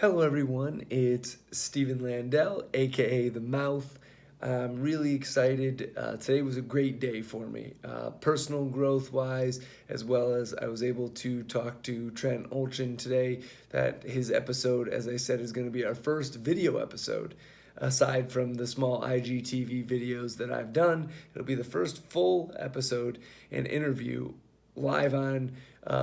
Hello, everyone. It's Stephen Landell, aka The Mouth. I'm really excited. Today was a great day for me, personal growth wise, as well as I was able to talk to Trent Olchin today. That his episode, as I said, is going to be our first video episode. Aside from the small IGTV videos that I've done, it'll be the first full episode and interview live on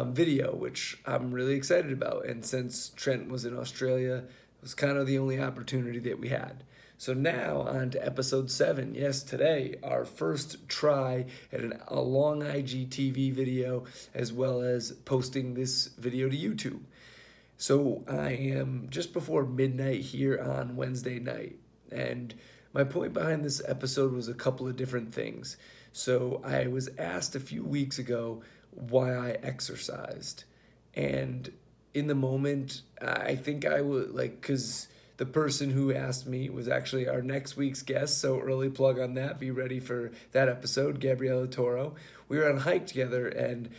video, which I'm really excited about. And since Trent was in Australia, it was kind of the only opportunity that we had. So now on to episode 7. Yes, today, our first try at a long IGTV video, as well as posting this video to YouTube. So I am just before midnight here on Wednesday night. And my point behind this episode was a couple of different things. So I was asked a few weeks ago why I exercised. And in the moment, I think I would like, because the person who asked me was actually our next week's guest. So early plug on that. Be ready for that episode, Gabriella Toro. We were on a hike together, and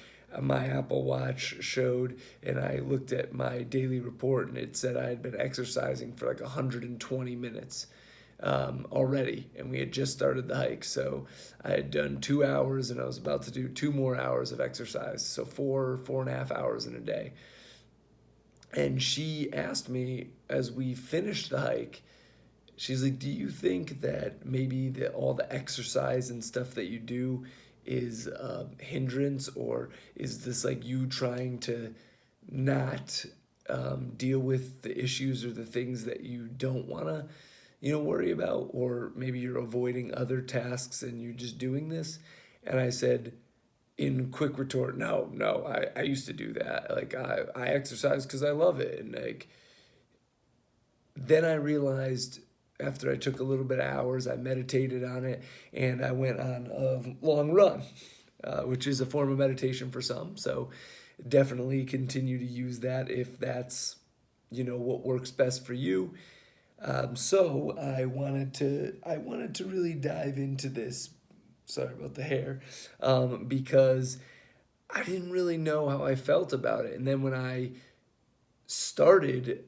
my Apple Watch showed, and I looked at my daily report, and it said I had been exercising for like 120 minutes already, and we had just started the hike. So I had done 2 hours, and I was about to do 2 more hours of exercise. So 4.5 hours in a day. And she asked me as we finished the hike, she's like, "Do you think that maybe all the exercise and stuff that you do is a hindrance, or is this like you trying to not deal with the issues or the things that you don't want to, worry about, or maybe you're avoiding other tasks and you're just doing this?" And I said, in quick retort, no, I used to do that. Like I exercise because I love it. And like, then I realized after I took a little bit of hours, I meditated on it, and I went on a long run, which is a form of meditation for some. So definitely continue to use that if that's, what works best for you. So I wanted to really dive into this. Sorry about the hair, because I didn't really know how I felt about it. And then when I started,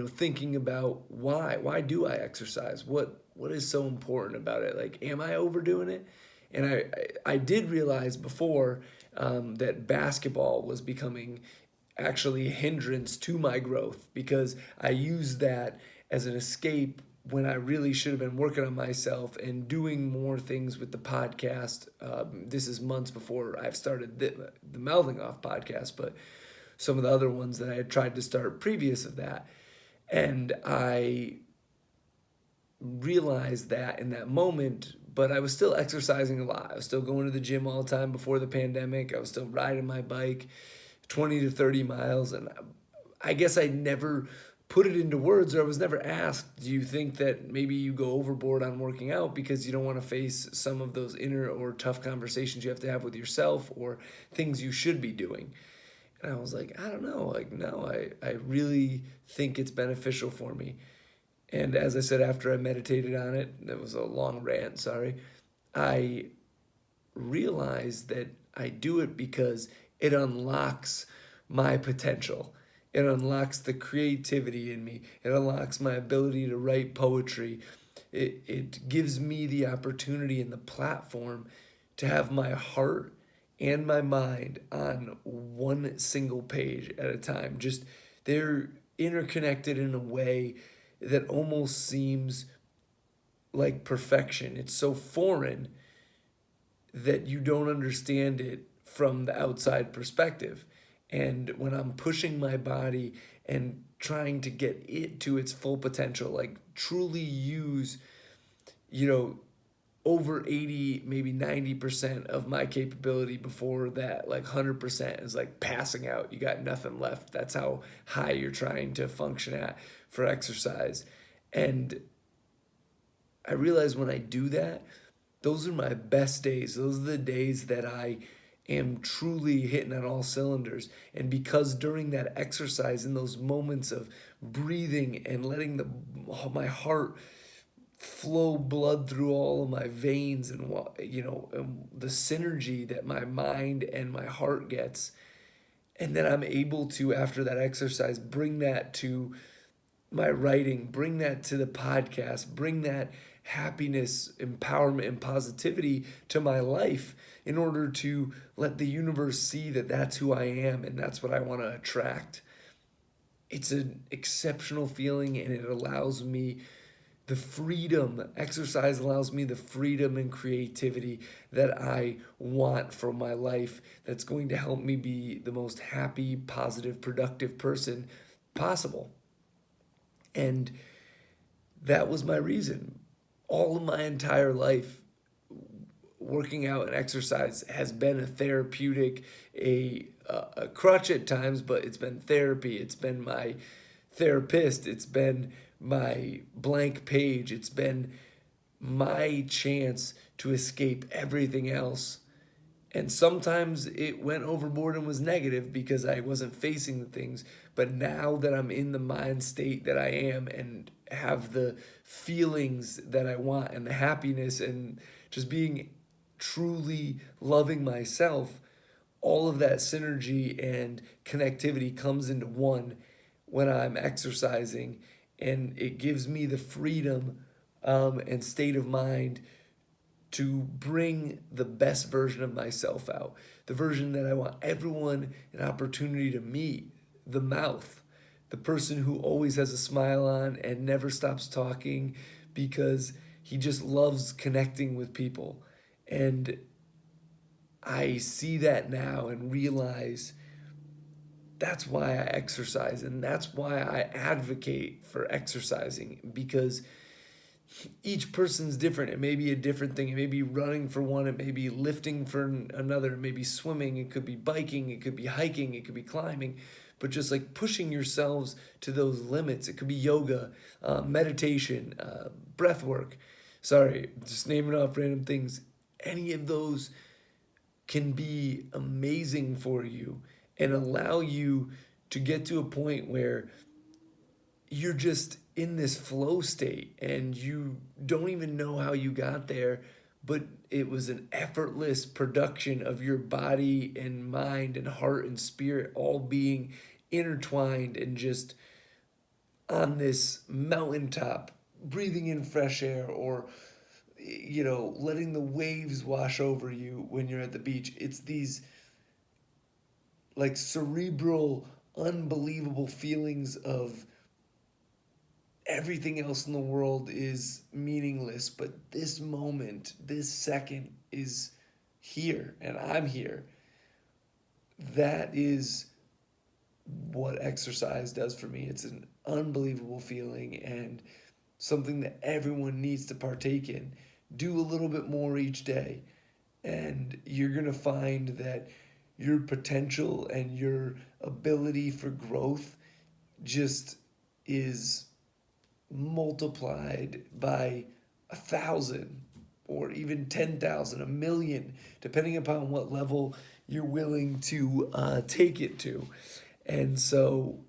thinking about why do I exercise? What is so important about it? Like, am I overdoing it? And I did realize before that basketball was becoming actually a hindrance to my growth, because I used that as an escape when I really should have been working on myself and doing more things with the podcast. This is months before I've started the Mouthing Off podcast, but some of the other ones that I had tried to start previous of that. And I realized that in that moment, but I was still exercising a lot. I was still going to the gym all the time before the pandemic. I was still riding my bike 20 to 30 miles. And I guess I never put it into words, or I was never asked, do you think that maybe you go overboard on working out because you don't want to face some of those inner or tough conversations you have to have with yourself, or things you should be doing? And I was like, I don't know. Like, no, I really think it's beneficial for me. And as I said, after I meditated on it, that was a long rant, sorry, I realized that I do it because it unlocks my potential. It unlocks the creativity in me. It unlocks my ability to write poetry. It gives me the opportunity and the platform to have my heart and my mind on one single page at a time. Just they're interconnected in a way that almost seems like perfection. It's so foreign that you don't understand it from the outside perspective. And when I'm pushing my body and trying to get it to its full potential, like truly use, you know, over 80, maybe 90% of my capability before that, like 100% is like passing out. You got nothing left. That's how high you're trying to function at for exercise. And I realize when I do that, those are my best days. Those are the days that I am truly hitting on all cylinders. And because during that exercise, in those moments of breathing and letting my heart flow blood through all of my veins, and the synergy that my mind and my heart gets, And then I'm able to, after that exercise, bring that to my writing, bring that to the podcast, bring that happiness, empowerment, and positivity to my life in order to let the universe see that that's who I am and that's what I want to attract. It's an exceptional feeling, and it allows me the freedom. Exercise allows me the freedom and creativity that I want for my life, that's going to help me be the most happy, positive, productive person possible. And that was my reason. All of my entire life, working out and exercise has been a therapeutic, a crutch at times, but it's been therapy. It's been my therapist. It's been my blank page. It's been my chance to escape everything else. And sometimes it went overboard and was negative because I wasn't facing the things. But now that I'm in the mind state that I am and have the feelings that I want and the happiness and just being truly loving myself, all of that synergy and connectivity comes into one when I'm exercising, and it gives me the freedom and state of mind to bring the best version of myself out, the version that I want everyone an opportunity to meet, the mouth, the person who always has a smile on and never stops talking because he just loves connecting with people. And I see that now and realize that's why I exercise, and that's why I advocate for exercising, because each person's different. It may be a different thing. It may be running for one, it may be lifting for another, it may be swimming, it could be biking, it could be hiking, it could be climbing, but just like pushing yourselves to those limits. It could be yoga, meditation, breath work. Sorry, just naming off random things. Any of those can be amazing for you and allow you to get to a point where you're just in this flow state and you don't even know how you got there, but it was an effortless production of your body and mind and heart and spirit all being intertwined and just on this mountaintop, breathing in fresh air, or letting the waves wash over you when you're at the beach. It's these like cerebral, unbelievable feelings of everything else in the world is meaningless, but this moment, this second is here, and I'm here. That is what exercise does for me. It's an unbelievable feeling and something that everyone needs to partake in. Do a little bit more each day, and you're going to find that your potential and your ability for growth just is multiplied by 1,000 or even 10,000, a million, depending upon what level you're willing to take it to. And so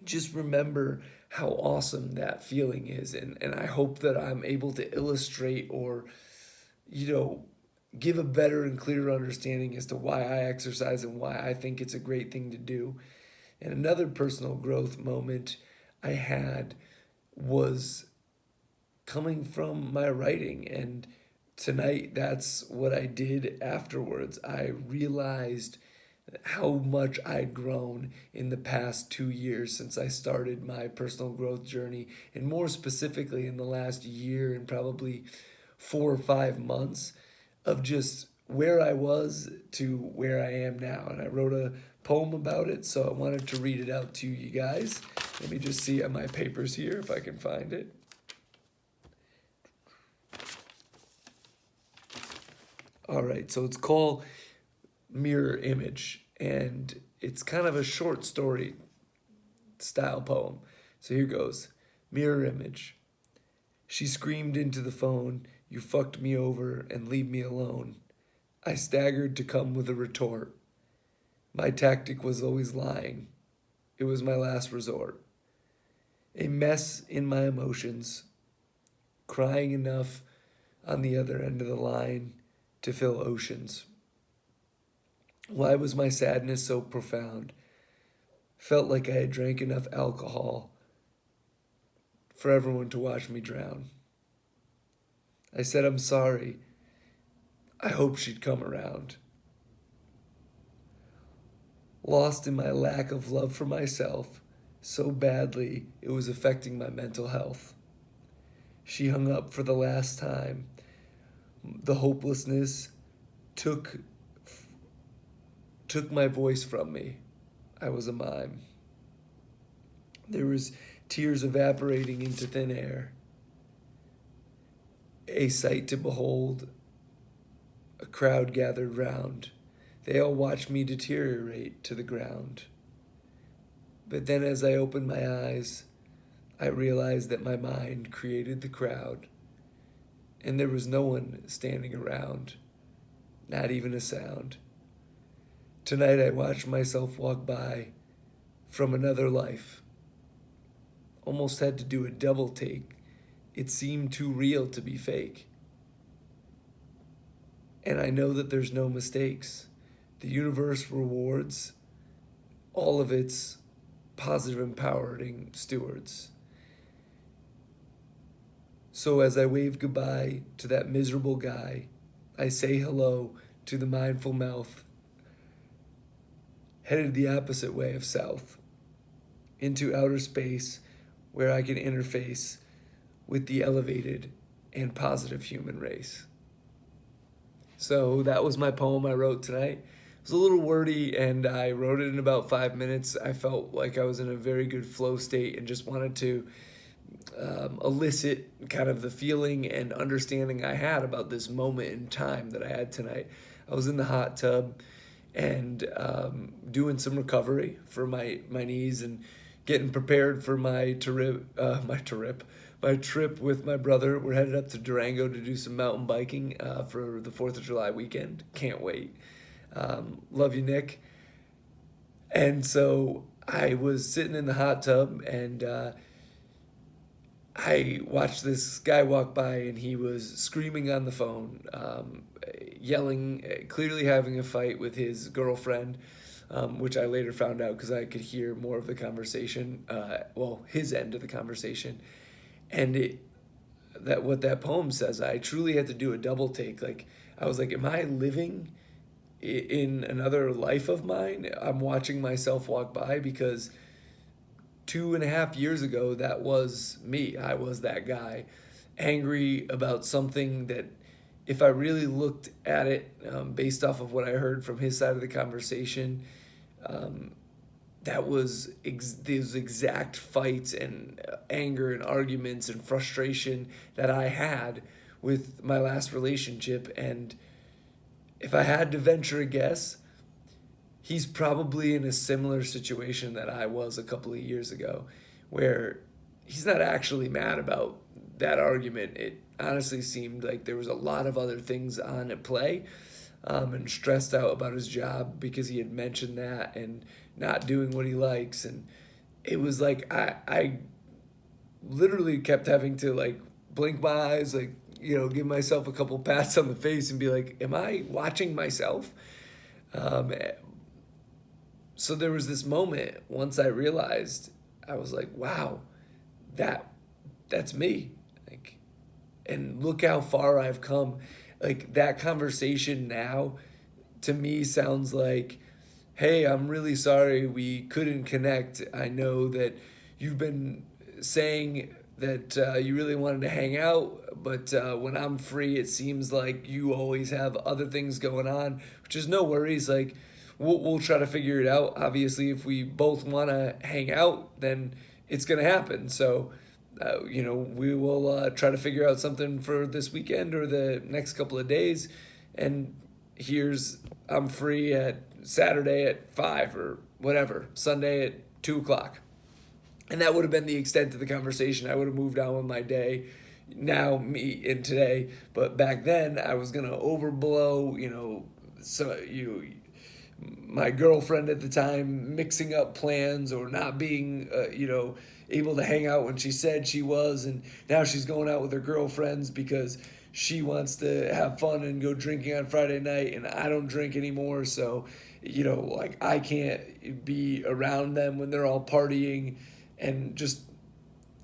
just remember how awesome that feeling is. And I hope that I'm able to illustrate or, give a better and clearer understanding as to why I exercise and why I think it's a great thing to do. And another personal growth moment I had was coming from my writing. And tonight, that's what I did afterwards. I realized how much I'd grown in the past 2 years since I started my personal growth journey, and more specifically in the last year and probably 4 or 5 months of just where I was to where I am now. And I wrote a poem about it, so I wanted to read it out to you guys. Let me just see on my papers here if I can find it. All right, so it's called Mirror Image, and it's kind of a short story style poem. So here goes. Mirror image. She screamed into the phone, "You fucked me over and leave me alone." I staggered to come with a retort. My tactic was always lying. It was my last resort. A mess in my emotions, crying enough on the other end of the line to fill oceans. Why was my sadness so profound? Felt like I had drank enough alcohol for everyone to watch me drown. I said, I'm sorry. I hope she'd come around. Lost in my lack of love for myself so badly it was affecting my mental health. She hung up for the last time. The hopelessness took my voice from me. I was a mime. There was tears evaporating into thin air. A sight to behold, a crowd gathered round. They all watched me deteriorate to the ground. But then as I opened my eyes, I realized that my mind created the crowd, and there was no one standing around, not even a sound. Tonight I watched myself walk by from another life. Almost had to do a double take. It seemed too real to be fake. And I know that there's no mistakes. The universe rewards all of its positive, empowering stewards. So as I wave goodbye to that miserable guy, I say hello to the mindful mouth, headed the opposite way of south, into outer space where I can interface with the elevated and positive human race. So that was my poem I wrote tonight. It was a little wordy, and I wrote it in about 5 minutes. I felt like I was in a very good flow state and just wanted to elicit kind of the feeling and understanding I had about this moment in time that I had tonight. I was in the hot tub and doing some recovery for my knees and getting prepared for my trip with my brother. We're headed up to Durango to do some mountain biking for the 4th of July weekend. Can't wait. Love you, Nick. And so I was sitting in the hot tub, and I watched this guy walk by, and he was screaming on the phone, yelling, clearly having a fight with his girlfriend, which I later found out because I could hear more of the conversation, his end of the conversation. And what that poem says, I truly had to do a double take. Like, I was like, am I living in another life of mine? I'm watching myself walk by, because 2.5 years ago, that was me. I was that guy, angry about something that, if I really looked at it based off of what I heard from his side of the conversation, that was these exact fights and anger and arguments and frustration that I had with my last relationship. And if I had to venture a guess, he's probably in a similar situation that I was a couple of years ago, where he's not actually mad about that argument. It honestly seemed like there was a lot of other things on at play, and stressed out about his job because he had mentioned that, and not doing what he likes. And it was like I literally kept having to like blink my eyes, like, give myself a couple pats on the face and be like, am I watching myself? So there was this moment, once I realized, I was like, wow, that's me. Like, and look how far I've come. Like, that conversation now to me sounds like, hey, I'm really sorry we couldn't connect. I know that you've been saying that you really wanted to hang out, but when I'm free, it seems like you always have other things going on, which is no worries. Like, we'll try to figure it out. Obviously, if we both want to hang out, then it's going to happen. So, we will try to figure out something for this weekend or the next couple of days. And I'm free at Saturday at 5 or whatever, Sunday at 2 o'clock. And that would have been the extent of the conversation. I would have moved on with my day. Now, me and today. But back then, I was going to overblow, my girlfriend at the time mixing up plans or not being, able to hang out when she said she was. And now she's going out with her girlfriends because she wants to have fun and go drinking on Friday night, and I don't drink anymore. So, like I can't be around them when they're all partying and just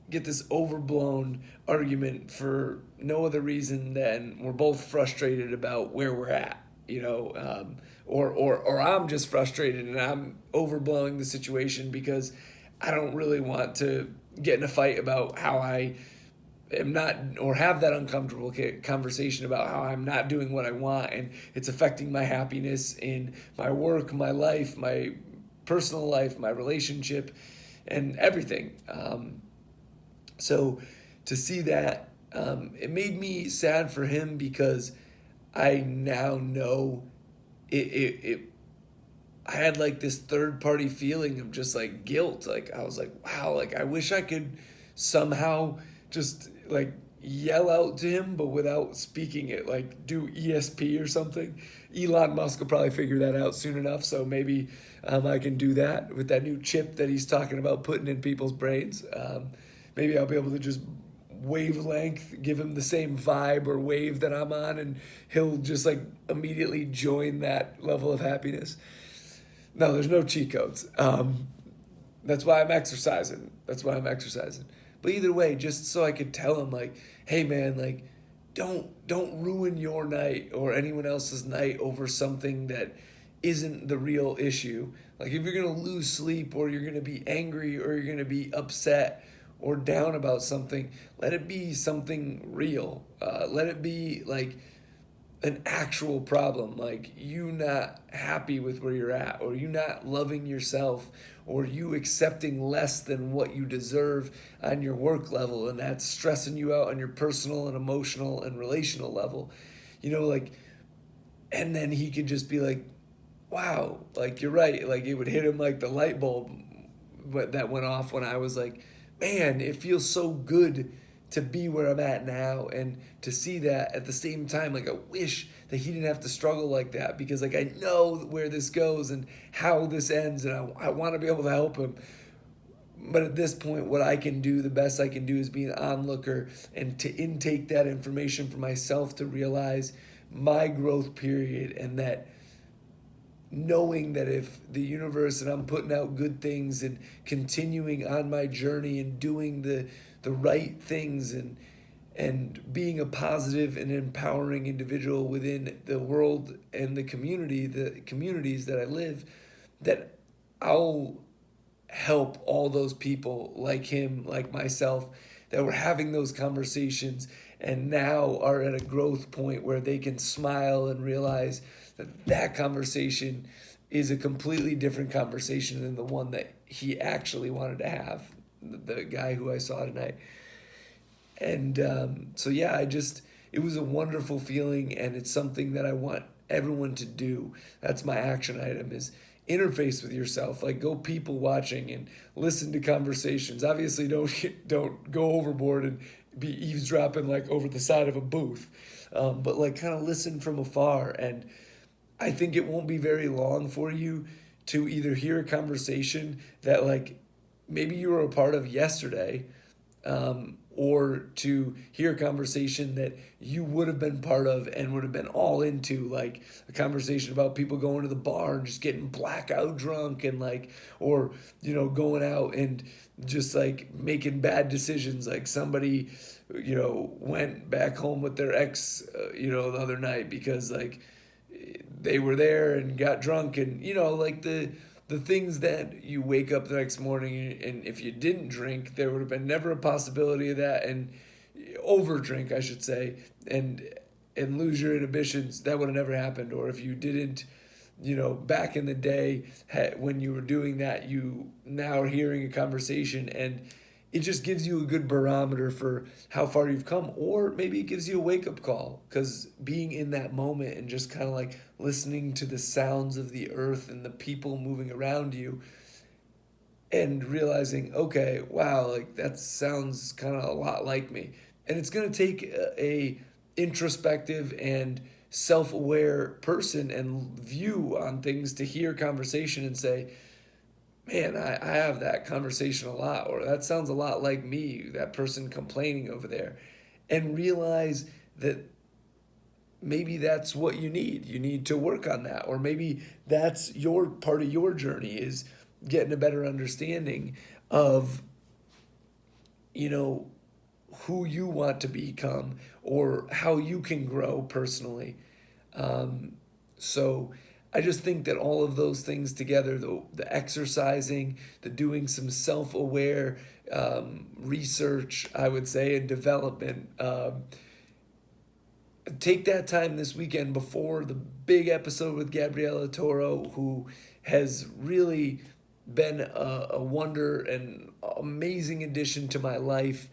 get this overblown argument for no other reason than we're both frustrated about where we're at, or I'm just frustrated and I'm overblowing the situation because I don't really want to get in a fight about how I am not, or have that uncomfortable conversation about how I'm not doing what I want and it's affecting my happiness in my work, my life, my personal life, my relationship, and everything. So to see that, it made me sad for him because I now know it I had like this third party feeling of just like guilt. Like I was like, wow, like I wish I could somehow just like yell out to him, but without speaking it, like do ESP or something. Elon Musk will probably figure that out soon enough. So maybe I can do that with that new chip that he's talking about putting in people's brains. Maybe I'll be able to just wavelength, give him the same vibe or wave that I'm on, and he'll just like immediately join that level of happiness. No, there's no cheat codes. That's why I'm exercising. But either way, just so I could tell him like, hey man, like don't ruin your night or anyone else's night over something that isn't the real issue. Like if you're gonna lose sleep or you're gonna be angry or you're gonna be upset or down about something, let it be something real. Let it be like an actual problem, like you not happy with where you're at, or you not loving yourself, or you accepting less than what you deserve on your work level, and that's stressing you out on your personal and emotional and relational level. Like, and then he could just be like, wow, like you're right. Like it would hit him like the light bulb that went off when I was like, man, it feels so good to be where I'm at now and to see that at the same time. Like I wish that he didn't have to struggle like that, because like I know where this goes and how this ends, and I want to be able to help him. But at this point, what I can do, the best I can do, is be an onlooker and to intake that information for myself, to realize my growth period, and that knowing that if the universe, and I'm putting out good things and continuing on my journey and doing the right things and being a positive and empowering individual within the world and the communities that I live, that I'll help all those people like him, like myself, that were having those conversations and now are at a growth point where they can smile and realize that that conversation is a completely different conversation than the one that he actually wanted to have, the guy who I saw tonight. And so yeah, it was a wonderful feeling, and it's something that I want everyone to do. That's my action item, is interface with yourself. Like go people watching and listen to conversations. Obviously don't go overboard and be eavesdropping like over the side of a booth. But like kind of listen from afar, and I think it won't be very long for you to either hear a conversation that like maybe you were a part of yesterday, or to hear a conversation that you would have been part of and would have been all into, like a conversation about people going to the bar and just getting blackout drunk, and like, or going out and just like making bad decisions. Like somebody went back home with their ex the other night because like they were there and got drunk, and like the things that you wake up the next morning, and if you didn't drink, there would have been never a possibility of that, and overdrink, I should say, and lose your inhibitions, that would have never happened. Or if you didn't, back in the day, when you were doing that, you now are hearing a conversation, and it just gives you a good barometer for how far you've come. Or maybe it gives you a wake-up call, because being in that moment and just kind of like listening to the sounds of the earth and the people moving around you, and realizing, okay, wow, like that sounds kind of a lot like me. And it's going to take a introspective and self-aware person and view on things to hear conversation and say, man, I have that conversation a lot, or that sounds a lot like me, that person complaining over there. And realize that maybe that's what you need. You need to work on that. Or maybe that's your part of your journey, is getting a better understanding of, you know, who you want to become or how you can grow personally. So I just think that all of those things together, the exercising, the doing some self-aware research, I would say, and development, take that time this weekend before the big episode with Gabriella Toro, who has really been a wonder and amazing addition to my life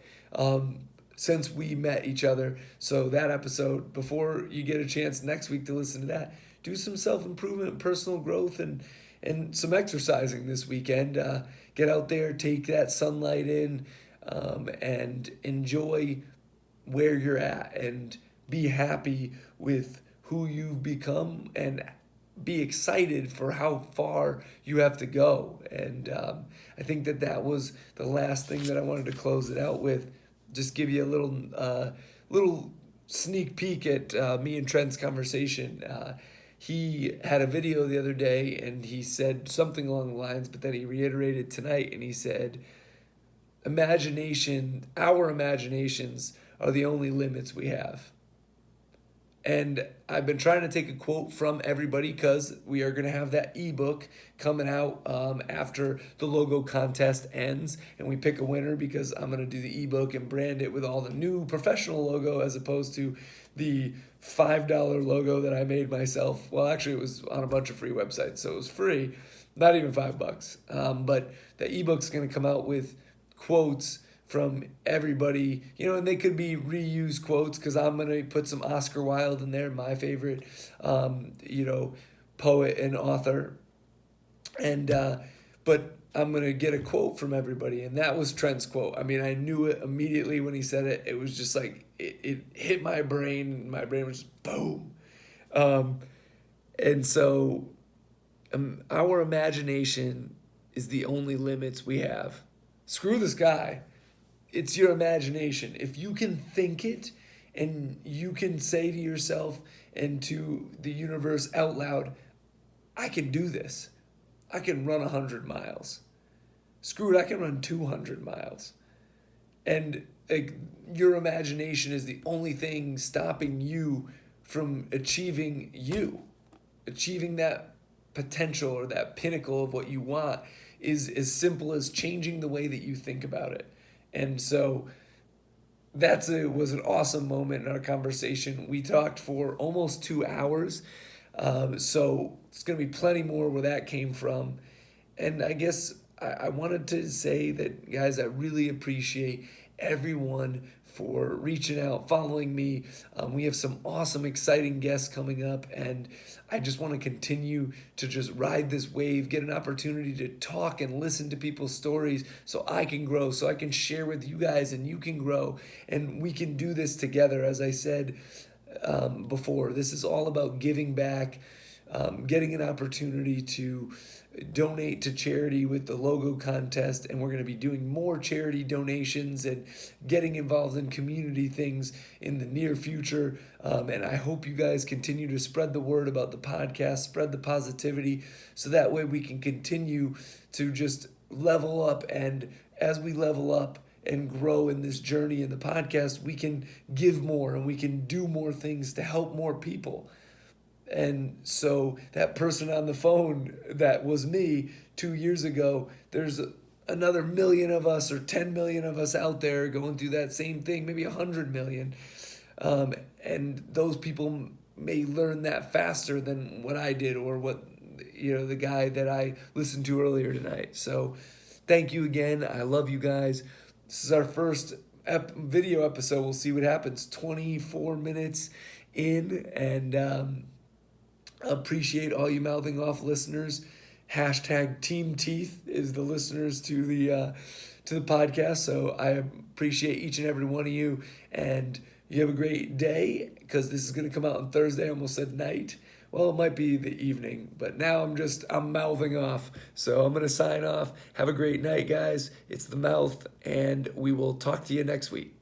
since we met each other. So that episode, before you get a chance next week to listen to that, do some self-improvement, personal growth, and some exercising this weekend. Get out there, take that sunlight in, and enjoy where you're at, and be happy with who you've become, and be excited for how far you have to go. And I think that was the last thing that I wanted to close it out with. Just give you a little sneak peek at me and Trent's conversation. He had a video the other day, and he said something along the lines, but then he reiterated tonight, and he said, our imaginations are the only limits we have. And I've been trying to take a quote from everybody, because we are going to have that ebook coming out after the logo contest ends, and we pick a winner, because I'm going to do the ebook and brand it with all the new professional logo as opposed to the $5 logo that I made myself. Well, actually, it was on a bunch of free websites, so it was free, not even $5. But the ebook's going to come out with quotes from everybody, and they could be reused quotes, because I'm going to put some Oscar Wilde in there, my favorite, poet and author. And, but I'm going to get a quote from everybody. And that was Trent's quote. I mean, I knew it immediately when he said it. It was just like, it hit my brain. My brain was just boom. And so our imagination is the only limits we have. Screw the sky. It's your imagination. If you can think it, and you can say to yourself and to the universe out loud, I can do this. I can run 100 miles. Screw it, I can run 200 miles. And your imagination is the only thing stopping you from achieving that potential, or that pinnacle of what you want, is as simple as changing the way that you think about it. And so was an awesome moment in our conversation. We talked for almost 2 hours. So it's going to be plenty more where that came from. And I guess I wanted to say that, guys, I really appreciate everyone for reaching out, following me. We have some awesome, exciting guests coming up, and I just want to continue to just ride this wave, get an opportunity to talk and listen to people's stories, so I can grow, so I can share with you guys, and you can grow, and we can do this together. As I said before, this is all about giving back, getting an opportunity to donate to charity with the logo contest, and we're going to be doing more charity donations and getting involved in community things in the near future. And I hope you guys continue to spread the word about the podcast, spread the positivity, so that way we can continue to just level up. And as we level up and grow in this journey in the podcast, we can give more, and we can do more things to help more people. And so that person on the phone, that was me 2 years ago, there's another million of us, or 10 million of us out there going through that same thing, maybe 100 million. And those people may learn that faster than what I did, or what, the guy that I listened to earlier tonight. So thank you again. I love you guys. This is our first video episode. We'll see what happens. 24 minutes in, and appreciate all you mouthing off listeners. Hashtag Team Teeth is the listeners to the podcast. So I appreciate each and every one of you, and you have a great day, because this is going to come out on Thursday. I almost said night. Well, it might be the evening, but now I'm mouthing off. So I'm going to sign off. Have a great night, guys. It's the Mouth, and we will talk to you next week.